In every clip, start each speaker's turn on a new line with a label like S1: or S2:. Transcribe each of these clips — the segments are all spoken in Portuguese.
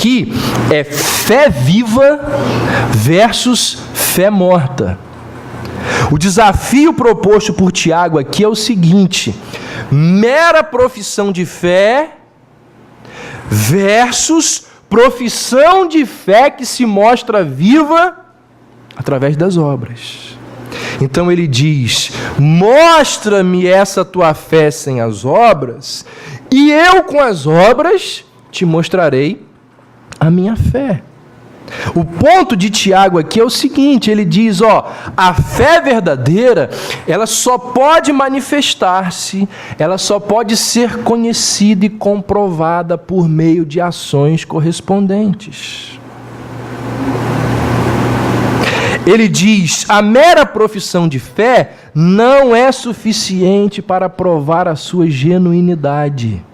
S1: aqui é fé viva versus fé morta. O desafio proposto por Tiago aqui é o seguinte: mera profissão de fé versus profissão de fé que se mostra viva através das obras. Então ele diz: mostra-me essa tua fé sem as obras, e eu com as obras te mostrarei a minha fé. O ponto de Tiago aqui é o seguinte: ele diz, a fé verdadeira, ela só pode manifestar-se, ela só pode ser conhecida e comprovada por meio de ações correspondentes. Ele diz: a mera profissão de fé não é suficiente para provar a sua genuinidade.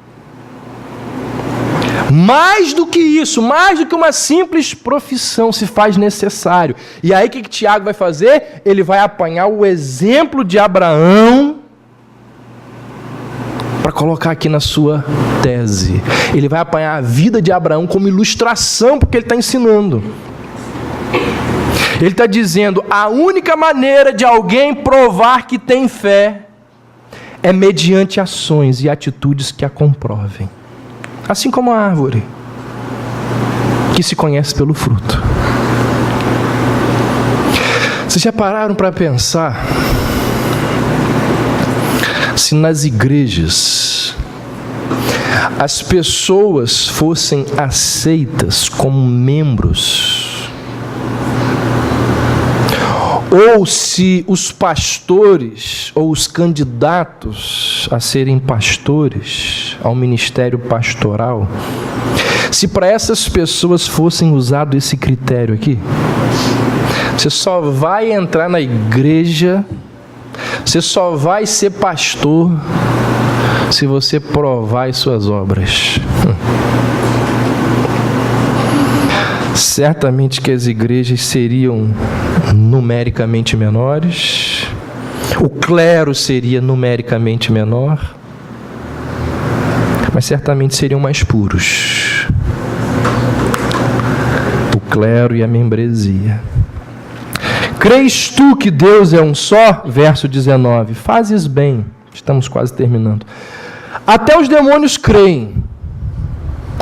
S1: Mais do que isso, mais do que uma simples profissão se faz necessário. E aí o que Tiago vai fazer? Ele vai apanhar o exemplo de Abraão para colocar aqui na sua tese. Ele vai apanhar a vida de Abraão como ilustração, porque ele está ensinando. Ele está dizendo: a única maneira de alguém provar que tem fé é mediante ações e atitudes que a comprovem. Assim como a árvore, que se conhece pelo fruto. Vocês já pararam para pensar se nas igrejas as pessoas fossem aceitas como membros, ou se os pastores ou os candidatos a serem pastores ao ministério pastoral, se para essas pessoas fossem usado esse critério aqui: você só vai entrar na igreja, você só vai ser pastor se você provar as suas obras. Certamente que as igrejas seriam numericamente menores, o clero seria numericamente menor, mas certamente seriam mais puros, o clero e a membresia. Crês tu que Deus é um só? Verso 19. Fazes bem. Estamos quase terminando. Até os demônios creem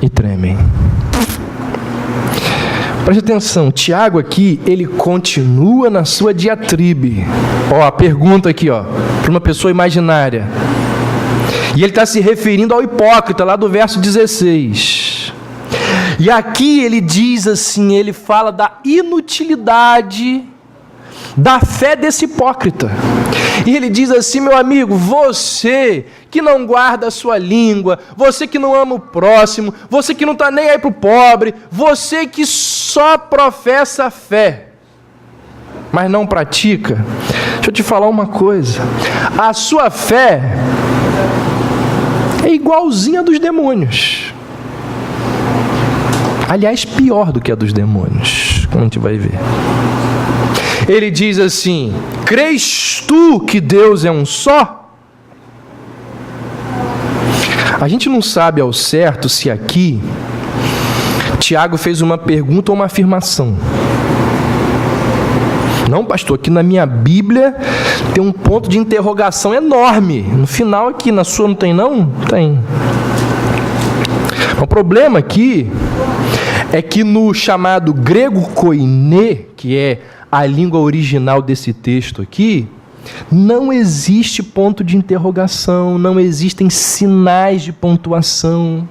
S1: e tremem. Preste atenção, Tiago aqui, ele continua na sua diatribe. A pergunta aqui, para uma pessoa imaginária. E ele está se referindo ao hipócrita, lá do verso 16. E aqui ele diz assim, ele fala da inutilidade da fé desse hipócrita. E ele diz assim: meu amigo, você que não guarda a sua língua, você que não ama o próximo, você que não está nem aí para o pobre, você que só professa a fé, mas não pratica, deixa eu te falar uma coisa: a sua fé é igualzinha a dos demônios. Aliás, pior do que a dos demônios, como a gente vai ver. Ele diz assim: crês tu que Deus é um só? A gente não sabe ao certo se aqui Tiago fez uma pergunta ou uma afirmação. Não, pastor, aqui na minha Bíblia tem um ponto de interrogação enorme. No final aqui, na sua não tem não? Tem. O problema aqui é que no chamado grego koiné, que é a língua original desse texto aqui, não existe ponto de interrogação, não existem sinais de pontuação.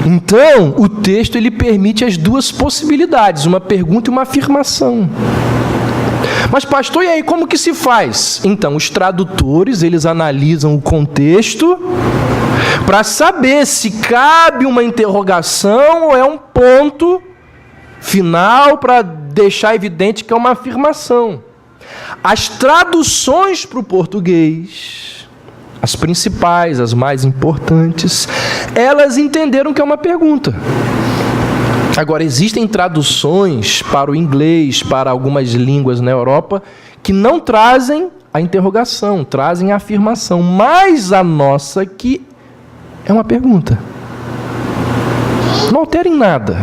S1: Então, o texto ele permite as duas possibilidades, uma pergunta e uma afirmação. Mas pastor, e aí como que se faz? Então, os tradutores, eles analisam o contexto para saber se cabe uma interrogação ou é um ponto final para deixar evidente que é uma afirmação. As traduções para o português, as principais, as mais importantes, elas entenderam que é uma pergunta. Agora, existem traduções para o inglês, para algumas línguas na Europa, que não trazem a interrogação, trazem a afirmação, mas a nossa aqui é uma pergunta. Não altera em nada.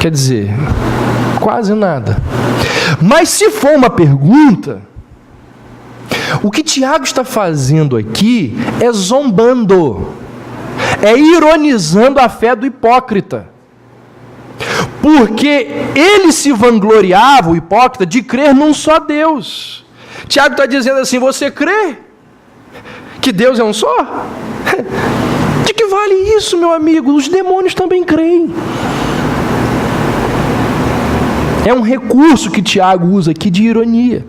S1: Quer dizer, quase nada. Mas se for uma pergunta, o que Tiago está fazendo aqui é zombando, é ironizando a fé do hipócrita. Porque ele se vangloriava, o hipócrita, de crer num só Deus. Tiago está dizendo assim: você crê que Deus é um só? De que vale isso, meu amigo? Os demônios também creem. É um recurso que Tiago usa aqui de ironia.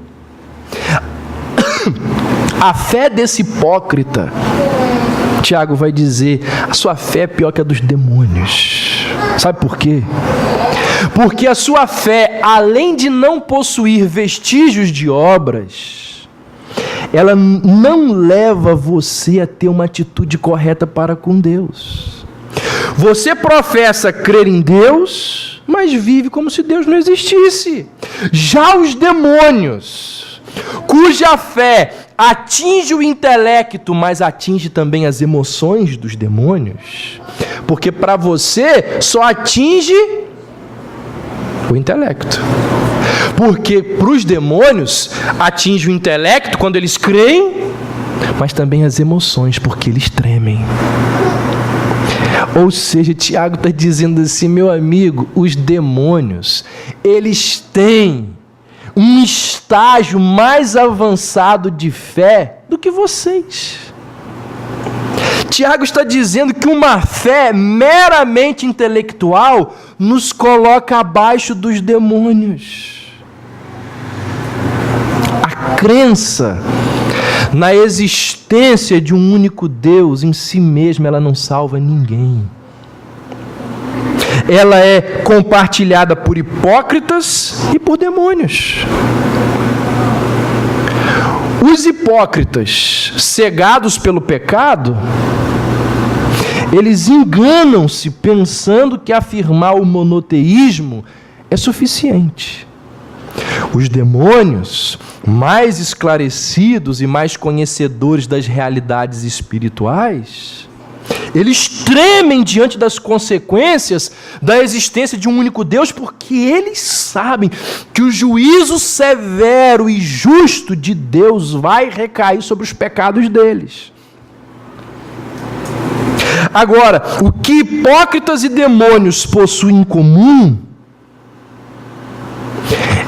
S1: A fé desse hipócrita, Tiago vai dizer, a sua fé é pior que a dos demônios. Sabe por quê? Porque a sua fé, além de não possuir vestígios de obras, ela não leva você a ter uma atitude correta para com Deus. Você professa crer em Deus, mas vive como se Deus não existisse. Já os demônios, cuja fé atinge o intelecto, mas atinge também as emoções dos demônios, porque para você só atinge o intelecto. Porque para os demônios atinge o intelecto quando eles creem, mas também as emoções, porque eles tremem. Ou seja, Tiago está dizendo assim: meu amigo, os demônios, eles têm um estágio mais avançado de fé do que vocês. Tiago está dizendo que uma fé meramente intelectual nos coloca abaixo dos demônios. A crença na existência de um único Deus em si mesma, ela não salva ninguém. Ela é compartilhada por hipócritas e por demônios. Os hipócritas, cegados pelo pecado, eles enganam-se pensando que afirmar o monoteísmo é suficiente. Os demônios, mais esclarecidos e mais conhecedores das realidades espirituais, eles tremem diante das consequências da existência de um único Deus, porque eles sabem que o juízo severo e justo de Deus vai recair sobre os pecados deles. Agora, o que hipócritas e demônios possuem em comum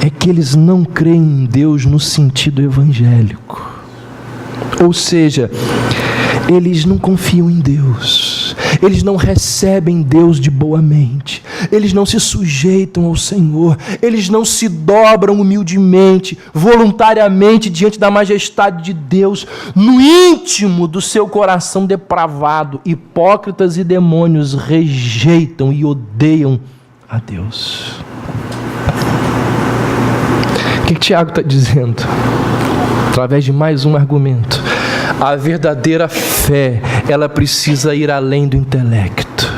S1: é que eles não creem em Deus no sentido evangélico. Ou seja, eles não confiam em Deus, eles não recebem Deus de boa mente, eles não se sujeitam ao Senhor, eles não se dobram humildemente, voluntariamente diante da majestade de Deus, no íntimo do seu coração depravado. Hipócritas e demônios rejeitam e odeiam a Deus. O que Tiago está dizendo? Através de mais um argumento. A verdadeira fé, ela precisa ir além do intelecto.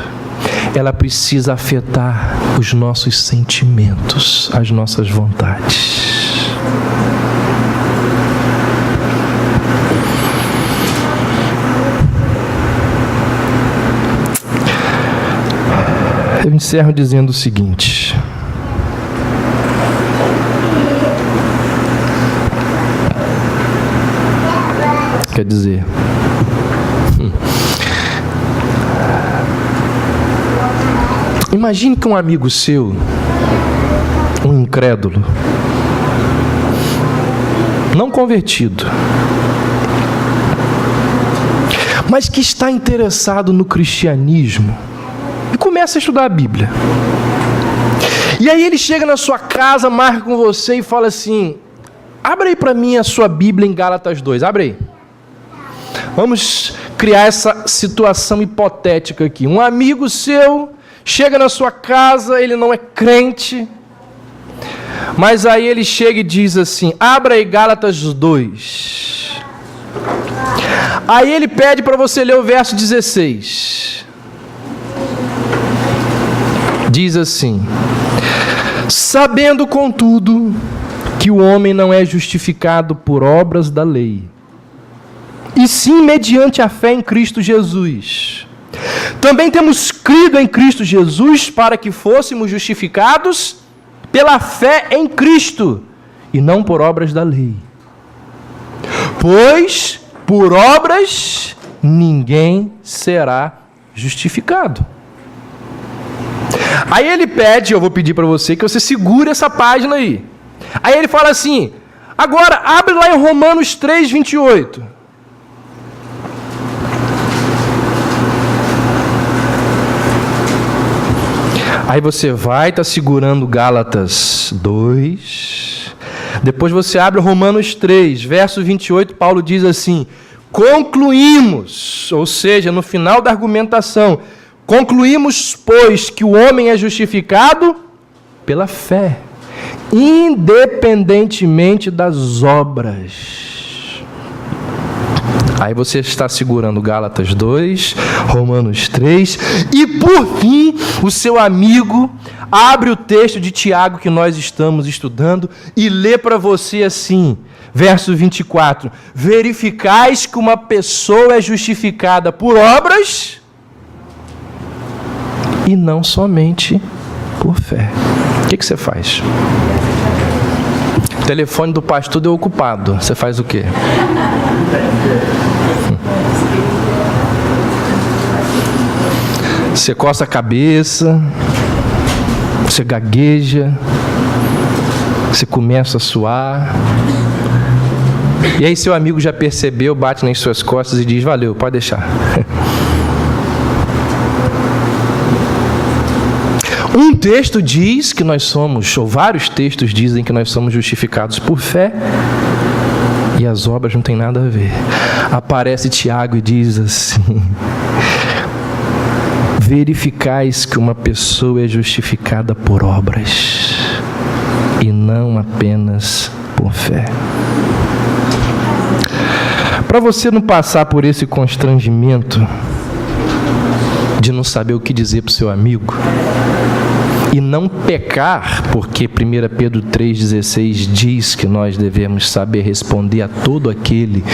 S1: Ela precisa afetar os nossos sentimentos, as nossas vontades. Eu encerro dizendo o seguinte: quer dizer, imagine que um amigo seu, um incrédulo, não convertido, mas que está interessado no cristianismo e começa a estudar a Bíblia. E aí ele chega na sua casa, marca com você e fala assim: abre aí para mim a sua Bíblia em Gálatas 2, abre aí. Vamos criar essa situação hipotética aqui. Um amigo seu chega na sua casa, ele não é crente, mas aí ele chega e diz assim: abra aí Gálatas 2. Aí ele pede para você ler o verso 16. Diz assim: sabendo, contudo, que o homem não é justificado por obras da lei, e sim mediante a fé em Cristo Jesus. Também temos crido em Cristo Jesus para que fôssemos justificados pela fé em Cristo e não por obras da lei. Pois por obras ninguém será justificado. Aí ele pede, eu vou pedir para você que você segure essa página aí. Aí ele fala assim, agora abre lá em Romanos 3, 28. Aí você vai estar segurando Gálatas 2. Depois você abre Romanos 3, verso 28, Paulo diz assim, concluímos, ou seja, no final da argumentação, concluímos, pois, que o homem é justificado pela fé, independentemente das obras. Aí você está segurando Gálatas 2, Romanos 3, e por fim, o seu amigo abre o texto de Tiago que nós estamos estudando e lê para você assim, verso 24, verificais que uma pessoa é justificada por obras e não somente por fé. O que você faz? O telefone do pastor deu ocupado. Você faz o quê? Você coça a cabeça, você gagueja, você começa a suar. E aí seu amigo já percebeu, bate nas suas costas e diz, valeu, pode deixar. Um texto diz que nós somos, ou vários textos dizem que nós somos justificados por fé, e as obras não tem nada a ver. Aparece Tiago e diz assim, verificais que uma pessoa é justificada por obras, e não apenas por fé. Para você não passar por esse constrangimento de não saber o que dizer para o seu amigo, e não pecar, porque 1 Pedro 3,16 diz que nós devemos saber responder a todo aquele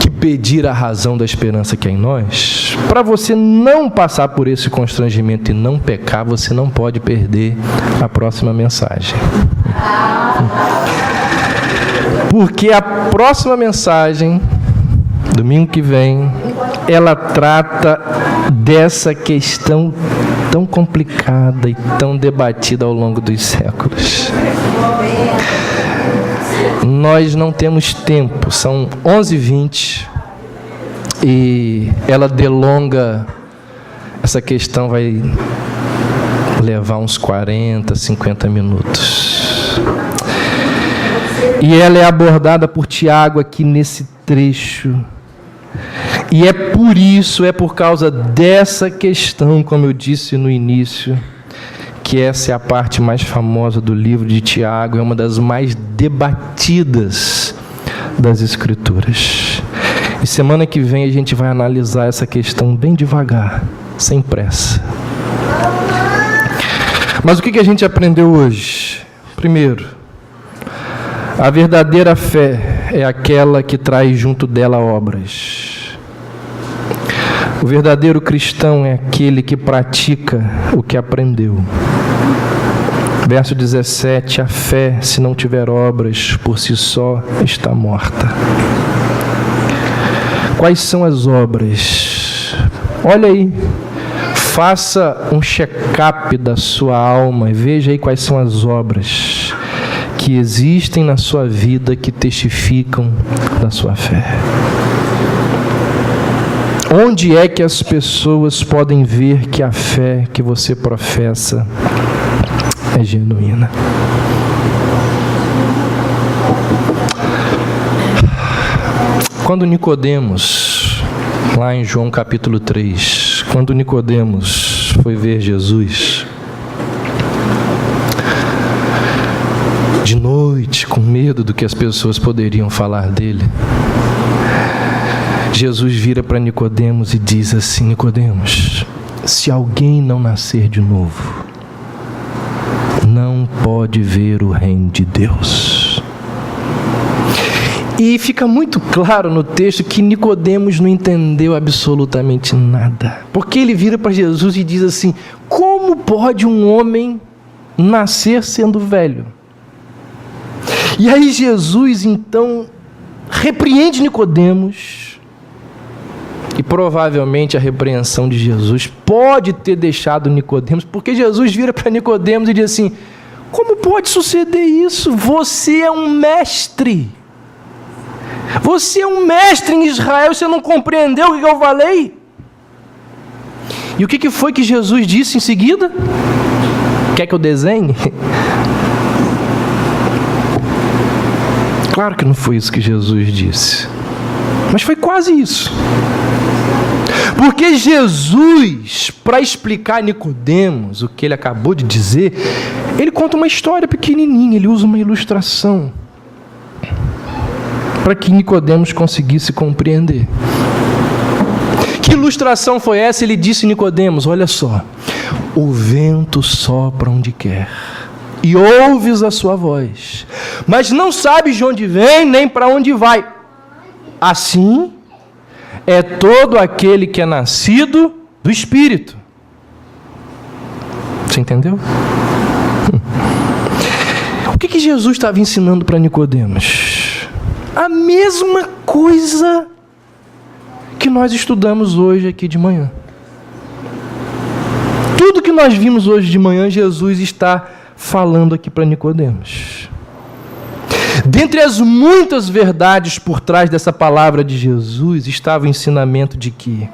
S1: que pedir a razão da esperança que é em nós. Para você não passar por esse constrangimento e não pecar, você não pode perder a próxima mensagem. Porque a próxima mensagem, domingo que vem, ela trata dessa questão tão complicada e tão debatida ao longo dos séculos. Nós não temos tempo, são 11h20 e ela delonga, essa questão vai levar uns 40, 50 minutos. E ela é abordada por Tiago aqui nesse trecho. E é por isso, é por causa dessa questão, como eu disse no início, que essa é a parte mais famosa do livro de Tiago, é uma das mais debatidas das Escrituras. E semana que vem a gente vai analisar essa questão bem devagar, sem pressa. Mas o que a gente aprendeu hoje? Primeiro, a verdadeira fé é aquela que traz junto dela obras. O verdadeiro cristão é aquele que pratica o que aprendeu. Verso 17, a fé, se não tiver obras, por si só está morta. Quais são as obras? Olha aí, faça um check-up da sua alma e veja aí quais são as obras que existem na sua vida que testificam da sua fé. Onde é que as pessoas podem ver que a fé que você professa é genuína? Quando Nicodemos, lá em João capítulo 3, quando Nicodemos foi ver Jesus, de noite, com medo do que as pessoas poderiam falar dele, Jesus vira para Nicodemos e diz assim, Nicodemos, se alguém não nascer de novo, não pode ver o reino de Deus. E fica muito claro no texto que Nicodemos não entendeu absolutamente nada. Porque ele vira para Jesus e diz assim: como pode um homem nascer sendo velho? E aí Jesus então repreende Nicodemos, e provavelmente a repreensão de Jesus pode ter deixado Nicodemos, porque Jesus vira para Nicodemos e diz assim: como pode suceder isso? Você é um mestre. Você é um mestre em Israel, você não compreendeu o que eu falei? E o que foi que Jesus disse em seguida? Quer que eu desenhe? Claro que não foi isso que Jesus disse, mas foi quase isso. Porque Jesus, para explicar a Nicodemos o que ele acabou de dizer, ele conta uma história pequenininha, ele usa uma ilustração para que Nicodemos conseguisse compreender. Que ilustração foi essa? Ele disse a Nicodemos: olha só, o vento sopra onde quer, e ouves a sua voz, mas não sabes de onde vem, nem para onde vai. Assim é todo aquele que é nascido do Espírito. Você entendeu? O que Jesus estava ensinando para Nicodemos? A mesma coisa que nós estudamos hoje aqui de manhã. Tudo que nós vimos hoje de manhã, Jesus está falando aqui para Nicodemos. Dentre as muitas verdades por trás dessa palavra de Jesus, estava o ensinamento de que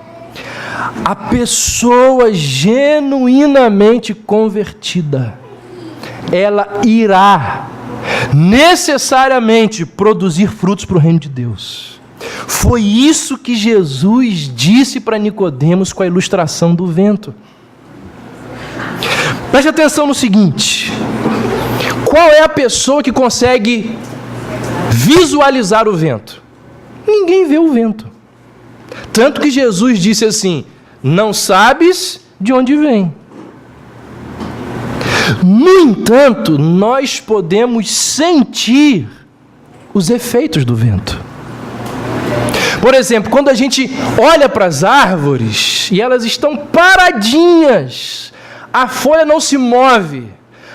S1: a pessoa genuinamente convertida, ela irá necessariamente produzir frutos para o reino de Deus. Foi isso que Jesus disse para Nicodemos com a ilustração do vento. Preste atenção no seguinte: qual é a pessoa que consegue visualizar o vento? Ninguém vê o vento. Tanto que Jesus disse assim: não sabes de onde vem. No entanto, nós podemos sentir os efeitos do vento. Por exemplo, quando a gente olha para as árvores e elas estão paradinhas, a folha não se move,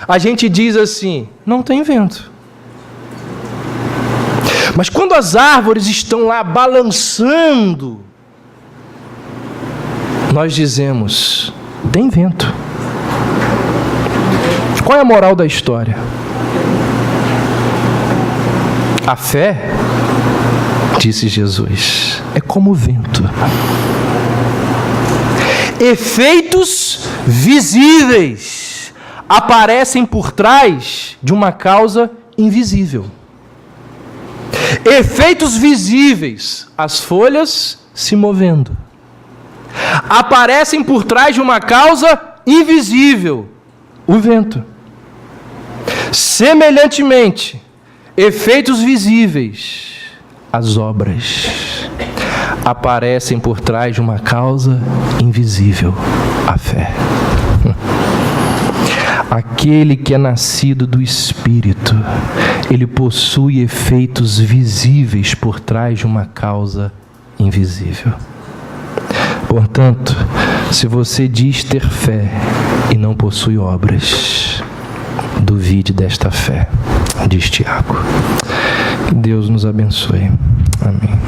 S1: a gente diz assim: não tem vento. Mas quando as árvores estão lá balançando, nós dizemos: tem vento. Qual é a moral da história? A fé, disse Jesus, é como o vento. Efeitos visíveis aparecem por trás de uma causa invisível. Efeitos visíveis, as folhas se movendo, aparecem por trás de uma causa invisível, o vento. Semelhantemente, efeitos visíveis, as obras, aparecem por trás de uma causa invisível, a fé. Aquele que é nascido do Espírito, ele possui efeitos visíveis por trás de uma causa invisível. Portanto, se você diz ter fé e não possui obras, duvide desta fé, diz Tiago. Que Deus nos abençoe. Amém.